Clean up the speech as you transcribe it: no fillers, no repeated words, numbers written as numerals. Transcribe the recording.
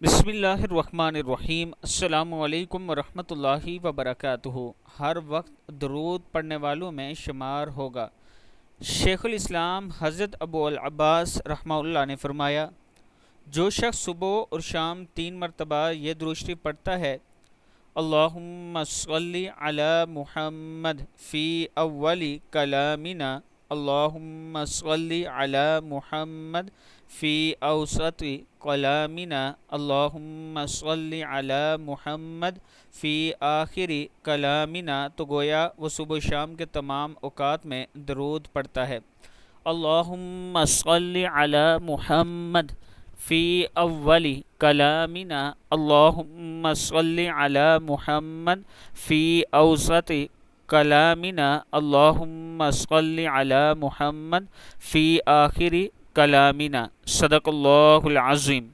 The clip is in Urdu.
بسم اللہ الرحمن الرحیم۔ السلام علیکم ورحمۃ اللہ وبرکاتہ۔ ہر وقت درود پڑھنے والوں میں شمار ہوگا۔ شیخ الاسلام حضرت ابو العباس رحمہ اللہ نے فرمایا، جو شخص صبح اور شام 3 مرتبہ یہ درود شریف پڑھتا ہے، اللہم صلی علی محمد فی اول کلامنا، اللہم صلی علی محمد فی اوسط کلامنا، اللہم صلی علی محمد فی آخر کلامنا، تو گویا وہ صبح و شام کے تمام اوقات میں درود پڑھتا ہے۔ اللہم صلی علی محمد فی اول کلامنا، اللہم صلی علی محمد فی اوسط کلامنا، اللہم صلی علی محمد فی آخر کلامنا۔ صدق اللہ العظیم۔